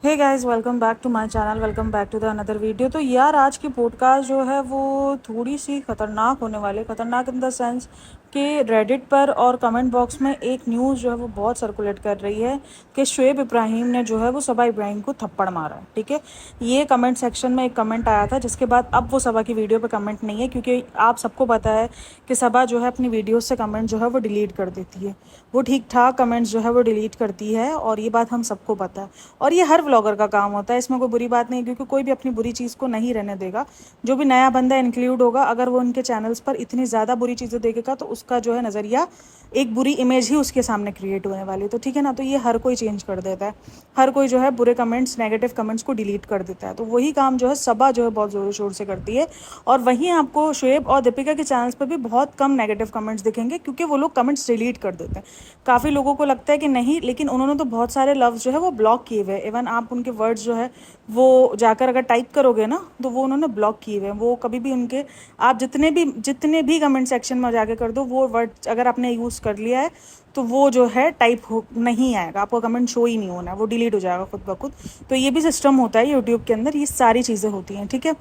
Hey guys, welcome back to my channel. Welcome back to the another video. तो यार, आज की podcast जो है वो थोड़ी सी ख़तरनाक होने वाली। ख़तरनाक इन द सेंस कि रेडिट पर और कमेंट बॉक्स में एक न्यूज़ जो है वो बहुत सर्कुलेट कर रही है कि शुएब इब्राहिम ने जो है वो सबा इब्राहिम को थप्पड़ मारा है। ठीक है, ये कमेंट सेक्शन में एक कमेंट आया था, जिसके बाद अब वो सबा की वीडियो पे कमेंट नहीं है, क्योंकि आप सबको पता है कि सबा जो है अपनी वीडियोस से कमेंट जो है वो डिलीट कर देती है। वो ठीक ठाक कमेंट्स जो है वो डिलीट करती है, और ये बात हम सबको पता है। और ये हर व्लॉगर का काम होता है, इसमें कोई बुरी बात नहीं है, क्योंकि कोई भी अपनी बुरी चीज़ को नहीं रहने देगा। जो भी नया बंदा इंक्लूड होगा, अगर वो उनके चैनल्स पर इतनी ज़्यादा बुरी चीज़ें देखेगा तो उसका जो है नज़रिया, एक बुरी इमेज ही उसके सामने क्रिएट होने वाली है। तो ठीक है ना, तो ये हर कोई चेंज कर देता है। हर कोई जो है बुरे कमेंट्स, नेगेटिव कमेंट्स को डिलीट कर देता है। तो वही काम जो है सबा जो है बहुत ज़ोर शोर से करती है। और वहीं आपको शुएब और दीपिका के चैनल्स पर भी बहुत कम नेगेटिव कमेंट्स दिखेंगे, क्योंकि वो लोग कमेंट्स डिलीट कर देते हैं। काफ़ी लोगों को लगता है कि नहीं, लेकिन उन्होंने तो बहुत सारे लफ्ज़ जो है वो ब्लॉक किए हुए हैं। इवन आप उनके वर्ड्स जो है वो जाकर अगर टाइप करोगे ना, तो वो उन्होंने ब्लॉक किए हुए हैं। वो कभी भी उनके, आप जितने भी कमेंट सेक्शन में जाके कर दो, वो वर्ड अगर आपने यूज़ कर लिया है तो वो जो है टाइप हो नहीं आएगा, आपको कमेंट शो ही नहीं होना है, वो डिलीट हो जाएगा खुद ब खुद। तो ये भी सिस्टम होता है यूट्यूब के अंदर, ये सारी चीज़ें होती हैं। ठीक है,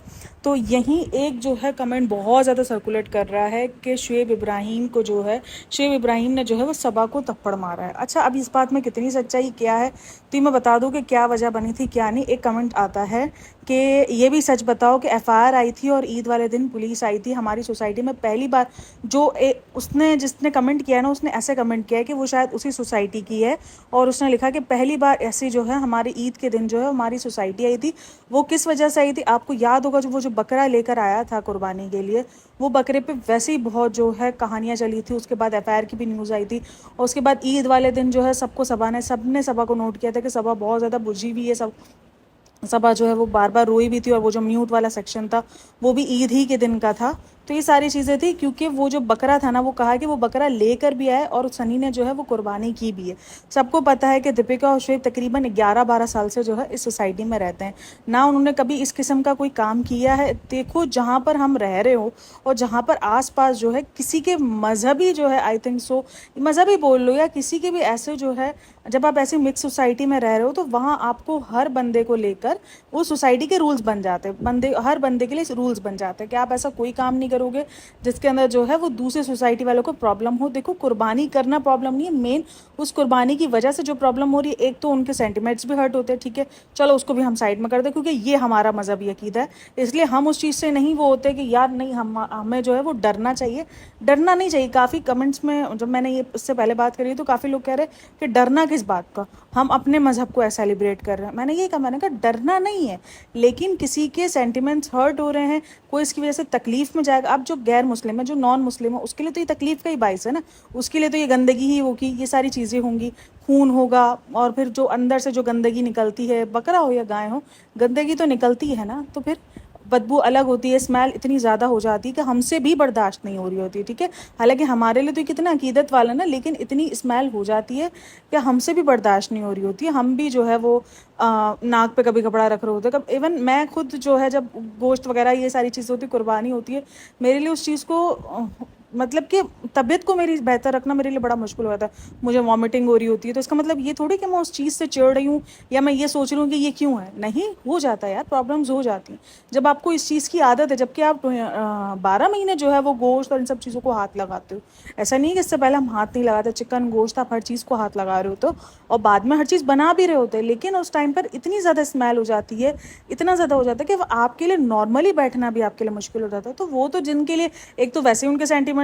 तो यहीं एक जो है कमेंट बहुत ज़्यादा सर्कुलेट कर रहा है कि शुएब इब्राहिम को जो है, शुएब इब्राहिम ने जो है वो सबा को थप्पड़ मारा है। अच्छा, अब इस बात में कितनी सच्चाई क्या है तो मैं बता दूं कि क्या वजह बनी थी क्या नहीं। एक कमेंट आता है कि ये भी सच बताओ कि एफआईआर आई थी और ईद वाले दिन पुलिस आई थी हमारी सोसाइटी में पहली बार। उसने, जिसने कमेंट किया है ना, उसने ऐसे कमेंट किया है कि वो शायद उसी सोसाइटी की है, और उसने लिखा कि पहली बार ऐसी जो है हमारी ईद के दिन जो है हमारी सोसाइटी आई थी। वो किस वजह से आई थी आपको याद होगा, जो बकरा लेकर आया था कुर्बानी के लिए, वो बकरे पे वैसे ही बहुत जो है कहानियाँ चली थी। उसके बाद एफआईआर की भी न्यूज़ आई थी, और उसके बाद ईद वाले दिन जो है सबने सबा को नोट किया था कि सबा बहुत ज़्यादा बुझी हुई है। सबा जो है वो बार बार रोई भी थी, और वो जो म्यूट वाला सेक्शन था वो भी ईद ही के दिन का था। तो ये सारी चीज़ें थी, क्योंकि वो जो बकरा था ना, वो कहा कि वो बकरा लेकर भी आए और सनी ने जो है वो कुर्बानी की भी है। सबको पता है कि दीपिका और शुएब तकरीबन 11-12 साल से जो है इस सोसाइटी में रहते हैं ना। उन्होंने कभी इस किस्म का कोई काम किया है? देखो, जहाँ पर हम रह रहे हो और जहाँ पर आसपास जो है किसी के मजहबी जो है, आई थिंक सो मजहबी बोल लो, या किसी के भी ऐसे जो है, जब आप ऐसी मिक्स सोसाइटी में रह रहे हो तो वहाँ आपको हर बंदे को लेकर वो सोसाइटी के रूल्स बन जाते हैं। हर बंदे के लिए रूल्स बन जाते हैं कि आप ऐसा कोई काम नहीं करोगे जिसके अंदर जो है वो दूसरे सोसाइटी वालों को प्रॉब्लम हो। देखो, कुर्बानी करना प्रॉब्लम नहीं है, मेन उस कुर्बानी की वजह से जो प्रॉब्लम हो रही है, एक तो उनके सेंटिमेंट्स भी हर्ट होते हैं। ठीक है, चलो उसको भी हम साइड में कर दें, क्योंकि ये हमारा मजहबी अकीदा है, इसलिए हम उस चीज़ से नहीं वो होते कि यार नहीं, हमें जो है वो डरना चाहिए। डरना नहीं चाहिए। काफ़ी कमेंट्स में जब मैंने ये इससे पहले बात करी तो काफ़ी लोग कह रहे हैं कि डरना किस बात का, हम अपने मज़हब को ऐसा सेलिब्रेट कर रहे हैं। मैंने ये कहा, मैंने कहा डरना नहीं है, लेकिन किसी के सेंटिमेंट्स हर्ट हो रहे हैं, कोई इसकी वजह से तकलीफ में जाएगा। अब जो गैर मुस्लिम है, जो नॉन मुस्लिम है, उसके लिए तो ये तकलीफ का ही बाइस है ना। उसके लिए तो ये गंदगी ही होगी, ये सारी चीज़ें होंगी, खून होगा, और फिर जो अंदर से जो गंदगी निकलती है, बकरा हो या गाय हो, गंदगी तो निकलती है ना। तो फिर बदबू अलग होती है, स्मेल इतनी ज़्यादा हो जाती है कि हमसे भी बर्दाश्त नहीं हो रही होती। ठीक है, हालांकि हमारे लिए तो कितना अकीदत वाला ना, लेकिन इतनी स्मेल हो जाती है कि हमसे भी बर्दाश्त नहीं हो रही होती है। हम भी जो है वो नाक पे कभी कपड़ा रख रहे होते हैं। कब इवन मैं खुद जो है, जब गोश्त वगैरह ये सारी चीज़ होती है, कुर्बानी होती है, मेरे लिए उस चीज़ को मतलब कि तबीयत को मेरी बेहतर रखना मेरे लिए बड़ा मुश्किल हो जाता है। मुझे वॉमिटिंग हो रही होती है, तो इसका मतलब ये थोड़ी कि मैं उस चीज़ से चिढ़ रही हूँ, या मैं ये सोच रही हूँ कि ये क्यों है। नहीं, हो जाता है यार, प्रॉब्लम्स हो जाती हैं जब आपको इस चीज़ की आदत है। जबकि आप 12 महीने जो है वो गोश्त और इन सब चीज़ों को हाथ लगाते हो। ऐसा नहीं है कि इससे पहले हम हाथ नहीं लगाते, चिकन गोश्त आप हर चीज़ को हाथ लगा रहे हो तो, और बाद में हर चीज़ बना भी रहे होते हैं, लेकिन उस टाइम पर इतनी ज़्यादा स्मेल हो जाती है, इतना ज़्यादा हो जाता है कि आपके लिए नॉर्मली बैठना भी आपके लिए मुश्किल हो जाता है। तो वो तो जिनके लिए, एक तो वैसे ही उनके सेंटिमेंट्स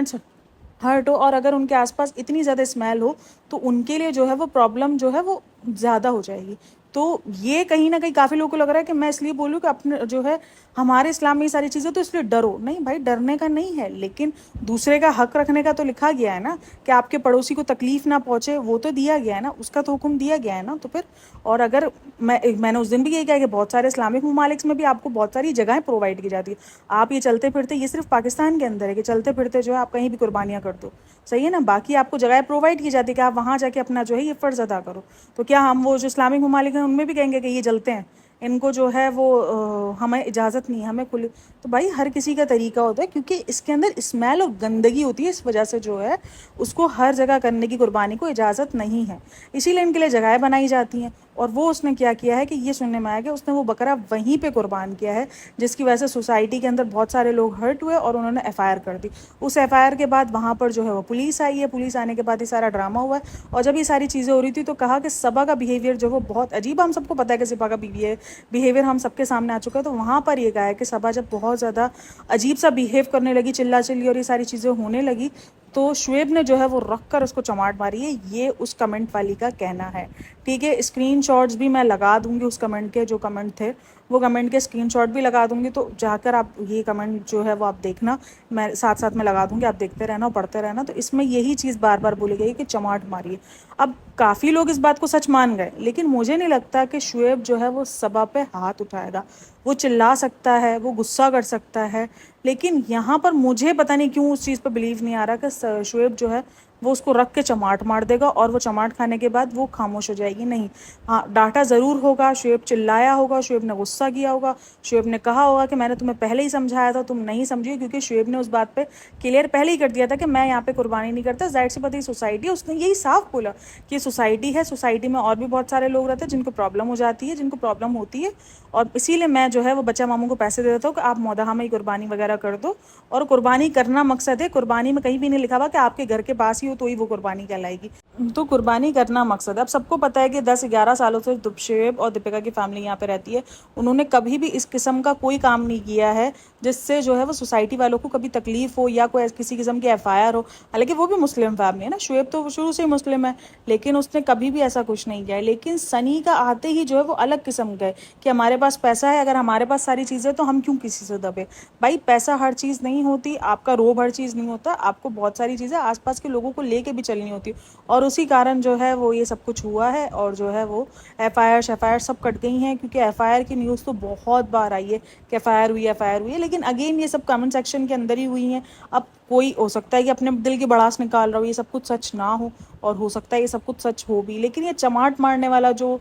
हर्ट हो, और अगर उनके आसपास इतनी ज़्यादा स्मेल हो, तो उनके लिए जो है वो प्रॉब्लम जो है वो ज़्यादा हो जाएगी। तो ये कहीं ना कहीं काफ़ी लोगों को लग रहा है कि मैं इसलिए बोलूँ कि अपने जो है हमारे इस्लाम में ये सारी चीज़ें तो इसलिए डरो नहीं। भाई, डरने का नहीं है, लेकिन दूसरे का हक रखने का तो लिखा गया है ना, कि आपके पड़ोसी को तकलीफ़ ना पहुँचे, वो तो दिया गया है ना, उसका तो हुक्म दिया गया है ना। तो फिर, और अगर मैंने उस दिन भी यही कहा कि बहुत सारे इस्लामिक ममालिक में भी आपको बहुत सारी जगहें प्रोवाइड की जाती है। आप ये चलते फिरते, ये सिर्फ पाकिस्तान के अंदर है कि चलते फिरते जो है आप कहीं भी कुर्बानियाँ कर दो, सही है ना। बाकी आपको जगह प्रोवाइड की जाती है कि आप वहाँ जाके अपना जो है ये फ़र्ज़ अदा करो। तो क्या हम वो जो इस्लामिक ममालिक हैं उनमें भी कहेंगे कि ये जलते हैं, इनको जो है वो हमें इजाज़त नहीं है, हमें खुली? तो भाई, हर किसी का तरीका होता है, क्योंकि इसके अंदर स्मेल और गंदगी होती है, इस वजह से जो है उसको हर जगह करने की कुर्बानी को इजाज़त नहीं है। इसीलिए इनके लिए जगहें बनाई जाती हैं। और वो उसने क्या किया है कि ये सुनने में आया कि उसने वो बकरा वहीं पे कुर्बान किया है, जिसकी वजह से सोसाइटी के अंदर बहुत सारे लोग हर्ट हुए और उन्होंने एफआईआर कर दी। उस एफआईआर के बाद वहाँ पर जो है वो पुलिस आई है, पुलिस आने के बाद ये सारा ड्रामा हुआ है। और जब ये सारी चीज़ें हो रही थी तो कहा कि सबा का बिहेवियर जो वो बहुत अजीब, हम सबको पता है कि सबा का बिहेवियर हम सबके सामने आ चुका है। तो वहाँ पर ये कहा है कि सबा जब बहुत ज़्यादा अजीब सा बिहेव करने लगी, चिल्ला चिल्ली और ये सारी चीज़ें होने लगी, तो शुएब ने जो है वो रख कर उसको चमाट मारी है, ये उस कमेंट वाली का कहना है। ठीक है, स्क्रीनशॉट्स भी मैं लगा दूंगी उस कमेंट के, जो कमेंट थे वो कमेंट के स्क्रीनशॉट भी लगा दूंगी, तो जाकर आप ये कमेंट जो है वो आप देखना, मैं साथ साथ में लगा दूंगी, आप देखते रहना और पढ़ते रहना। तो इसमें यही चीज़ बार बार बोली गई कि चमाट मारिए। अब काफ़ी लोग इस बात को सच मान गए, लेकिन मुझे नहीं लगता कि शुएब जो है वो सबा पे हाथ उठाएगा। वो चिल्ला सकता है, वो गुस्सा कर सकता है, लेकिन यहाँ पर मुझे पता नहीं क्यों उस चीज़ पर बिलीव नहीं आ रहा कि शुएब जो है वो उसको रख के चमाट मार देगा और वो चमाट खाने के बाद वो खामोश हो जाएगी। नहीं, हाँ, डांटा ज़रूर होगा, शुएब चिल्लाया होगा, शुएब ने गुस्सा किया होगा, शुएब ने कहा होगा कि मैंने तुम्हें पहले ही समझाया था, तुम नहीं समझी, क्योंकि शुएब ने उस बात पे क्लियर पहले ही कर दिया था कि मैं यहाँ पे कुर्बानी नहीं करता। जाहिर सी बात है सोसाइटी, उसने यही साफ बोला कि सोसाइटी है, सोसाइटी में और भी बहुत सारे लोग रहते हैं जिनको प्रॉब्लम हो जाती है, जिनको प्रॉब्लम होती है, और इसीलिए मैं जो है वो बच्चा मामू को पैसे दे देता हूँ कि आप मौदहा में ही कुर्बानी वगैरह कर दो। और कुर्बानी करना मकसद है, कुर्बानी में कहीं भी नहीं लिखा हुआ कि आपके घर के पास ही हो तो ही वो कुर्बानी कहलाएगी। तो कुर्बानी करना मकसद है। अब सबको पता है कि 10-11 सालों से शुएब और दीपिका की फैमिली यहाँ पे रहती है, उन्होंने कभी भी इस किस्म का कोई काम नहीं किया है जिससे जो है वो सोसाइटी वालों को कभी तकलीफ हो या कोई किसी किस्म की एफआईआर हो। हालांकि वो भी मुस्लिम फैमिली है ना, शुएब तो शुरू से ही मुस्लिम है, लेकिन उसने कभी भी ऐसा कुछ नहीं किया है। लेकिन सनी का आते ही जो है वो अलग किस्म का है कि हमारे पास पैसा है, अगर हमारे पास सारी चीज़ें तो हम क्यों किसी से दबे। भाई पैसा हर चीज़ नहीं होती, आपका रोब हर चीज़ नहीं होता, आपको बहुत सारी चीज़ें आसपास के लोगों को लेके भी चलनी होती, और उसी कारण जो है वो ये सब कुछ हुआ है। और जो है वो एफआईआर सब कट गई हैं, क्योंकि एफआईआर की न्यूज़ तो बहुत बार आई है कि एफआईआर हुई है, लेकिन अगेन ये सब कमेंट सेक्शन के अंदर ही हुई हैं। अब कोई हो सकता है कि अपने दिल की भड़ास निकाल रहा हो, ये सब कुछ सच ना हो, और हो सकता है ये सब कुछ सच हो भी, लेकिन ये चमाट मारने वाला जो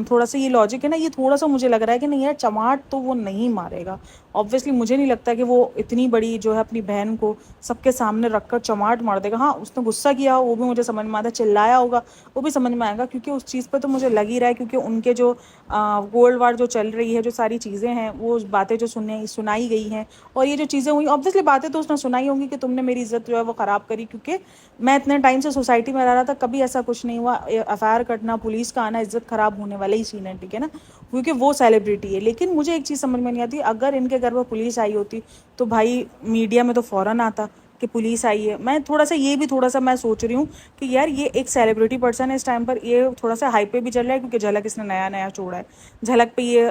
थोड़ा सा ये लॉजिक है ना, ये थोड़ा सा मुझे लग रहा है कि नहीं यार, चमाट तो वो नहीं मारेगा। ऑब्वियसली मुझे नहीं लगता कि वो इतनी बड़ी जो है अपनी बहन को सबके सामने रखकर चमाट मार देगा। हाँ, उसने गुस्सा किया हो वो भी मुझे समझ में आता है, चिल्लाया होगा वो भी समझ में आएगा, क्योंकि उस चीज़ पर तो मुझे लग ही रहा है, क्योंकि उनके जो गोल्ड वार जो चल रही है, जो सारी चीज़ें हैं, वो बातें जो सुनाई गई हैं, और ये जो चीज़ें हुई, ऑब्वियसली बातें तो उसने सुनाई होंगी कि तुमने मेरी इज्जत जो है वो ख़राब करी, क्योंकि मैं इतने टाइम से सोसाइटी में रह रहा था, कभी ऐसा कुछ नहीं हुआ। एफआईआर कटना, पुलिस का आना, इज्जत ख़राब होने वाला ही सीन है, ठीक है ना, क्योंकि वो सेलिब्रिटी है। लेकिन मुझे एक चीज़ समझ में नहीं आती, अगर इनके घर पर पुलिस आई होती तो भाई मीडिया में तो फ़ौरन आता कि पुलिस आई है। मैं थोड़ा सा ये भी थोड़ा सा मैं सोच रही हूँ कि यार ये एक सेलिब्रिटी पर्सन है, इस टाइम पर ये थोड़ा सा हाइप पे भी चल रहा है, क्योंकि झलक इसने नया नया छोड़ा है, झलक पे ये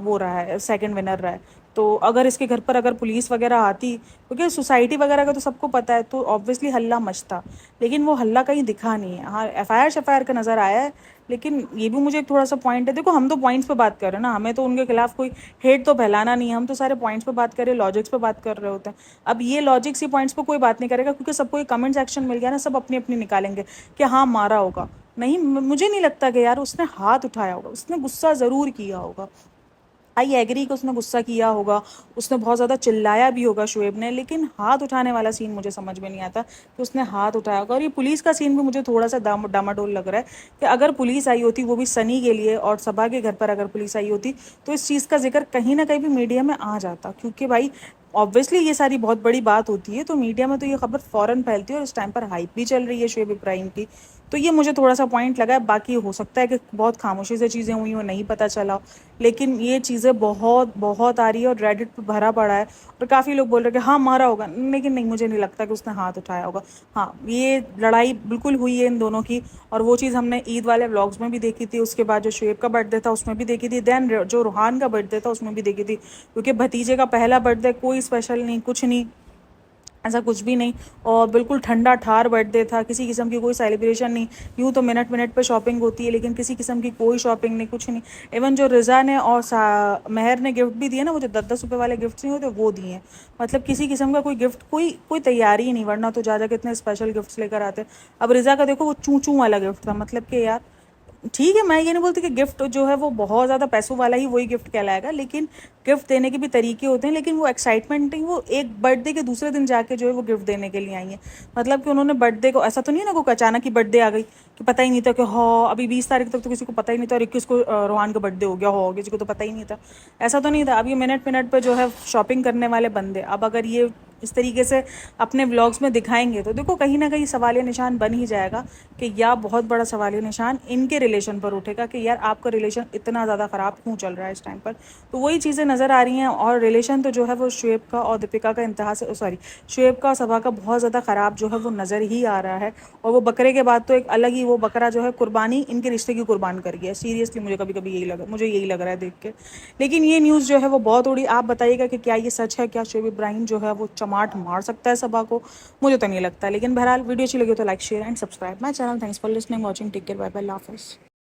वो रहा है, सेकंड विनर रहा है। तो अगर इसके घर पर अगर पुलिस वगैरह आती, क्योंकि सोसाइटी वगैरह का तो सबको पता है, तो ऑब्वियसली हल्ला मचता, लेकिन वो हल्ला कहीं दिखा नहीं है। हाँ, एफआईआर का नज़र आया है, लेकिन ये भी मुझे एक थोड़ा सा पॉइंट है। देखो, हम तो पॉइंट्स पे बात कर रहे हैं ना, हमें तो उनके खिलाफ कोई हेट तो फैलाना नहीं है, हम तो सारे पॉइंट्स पे बात कर रहे हैं, लॉजिक्स पे बात कर रहे होते हैं। अब ये लॉजिक्स ही पॉइंट्स पे कोई बात नहीं करेगा, क्योंकि सबको एक कमेंट सेक्शन मिल गया ना, सब अपनी अपनी निकालेंगे कि हाँ मारा होगा। नहीं, मुझे नहीं लगता कि यार उसने हाथ उठाया होगा, उसने गुस्सा ज़रूर किया होगा। आई एग्री कि उसने गुस्सा किया होगा, उसने बहुत ज़्यादा चिल्लाया भी होगा शुएब ने, लेकिन हाथ उठाने वाला सीन मुझे समझ में नहीं आता कि उसने हाथ उठाया होगा। और ये पुलिस का सीन भी मुझे थोड़ा सा डामाडोल लग रहा है कि अगर पुलिस आई होती, वो भी सनी के लिए और सबा के घर पर अगर पुलिस आई होती, तो इस चीज़ का जिक्र कहीं ना कहीं भी मीडिया में आ जाता, क्योंकि भाई ऑब्वियसली ये सारी बहुत बड़ी बात होती है, तो मीडिया में तो ये खबर फ़ौरन फैलती है, और इस टाइम पर हाइप भी चल रही है शुएब इब्राहिम की। तो ये मुझे थोड़ा सा पॉइंट लगा है। बाकी हो सकता है कि बहुत खामोशी से चीज़ें हुई हो, नहीं पता चला, लेकिन ये चीज़ें बहुत बहुत आ रही है और रेडिट पे भरा पड़ा है, और काफ़ी लोग बोल रहे हैं कि हाँ मारा होगा, लेकिन नहीं, मुझे नहीं लगता कि उसने हाथ उठाया होगा। हाँ, ये लड़ाई बिल्कुल हुई है इन दोनों की, और वो चीज़ हमने ईद वाले व्लॉग्स में भी देखी थी, उसके बाद जो शुएब का बर्थडे था उसमें भी देखी थी, देन जो रूहान का बर्थडे था उसमें भी देखी थी, क्योंकि भतीजे का पहला बर्थडे, कोई स्पेशल नहीं, कुछ नहीं, ऐसा कुछ भी नहीं, और बिल्कुल ठंडा ठार बर्थडे था, किसी किस्म की कोई सेलिब्रेशन नहीं। यूँ तो मिनट मिनट पे शॉपिंग होती है, लेकिन किसी किस्म की कोई शॉपिंग नहीं, कुछ नहीं। इवन जो रिज़ा ने और महर ने गिफ्ट भी दिए ना, वो जो 10-10 रुपये वाले गिफ्ट नहीं होते, वो दिए। मतलब किसी किस्म का कोई गिफ्ट, कोई तैयारी ही नहीं, वरना तो जा कितने स्पेशल गिफ्ट्स लेकर आते। अब रिज़ा का देखो, वो चूँ चूँ वाला गिफ्ट था, मतलब कि यार ठीक है, मैं ये नहीं बोलती कि गिफ्ट जो है वो बहुत ज़्यादा पैसों वाला ही वही गिफ्ट कहलाएगा, लेकिन गिफ्ट देने के भी तरीके होते हैं। लेकिन वो एक्साइटमेंट नहीं, वो एक बर्थडे के दूसरे दिन जाके जो है वो गिफ्ट देने के लिए आई हैं। मतलब कि उन्होंने बर्थडे को, ऐसा तो नहीं है ना कोई अचानक ही बर्थडे आ गई कि पता ही नहीं था कि हाँ अभी 20 तारीख तक तो किसी को पता ही नहीं था, और 21 को रोहान का बर्थडे हो गया हो, किसी को तो पता ही नहीं था। ऐसा तो नहीं था। अब ये मिनट मिनट पर जो है शॉपिंग करने वाले बंदे, अब अगर ये इस तरीके से अपने व्लॉग्स में दिखाएंगे तो देखो कहीं ना कहीं सवालिया निशान बन ही जाएगा कि या बहुत बड़ा सवालिया निशान इनके रिलेशन पर उठेगा कि यार आपका रिलेशन इतना ज़्यादा ख़राब क्यों चल रहा है इस टाइम पर। तो वही चीज़ें नज़र आ रही हैं। और रिलेशन तो जो है वो शुएब का और दीपिका का इंतहा से, सॉरी, शुएब का और सबा का बहुत ज़्यादा ख़राब जो है वो नज़र ही आ रहा है। और वो बकरे के बाद तो एक अलग ही, वो बकरा जो है कुर्बानी इनके रिश्ते की कुर्बान कर गया। सीरियसली मुझे कभी कभी मुझे यही लग रहा है देख के। लेकिन ये न्यूज़ जो है वो बहुत उड़ी। आप बताइएगा कि क्या ये सच है, क्या शुएब इब्राहिम जो है वो चमाट मार सकता है सबा को? मुझे तो नहीं लगता। लेकिन बहरहाल वीडियो अच्छी लगी तो like share and subscribe my channel. Thanks for listening, watching, take care, bye bye, अल्लाह हाफिज़।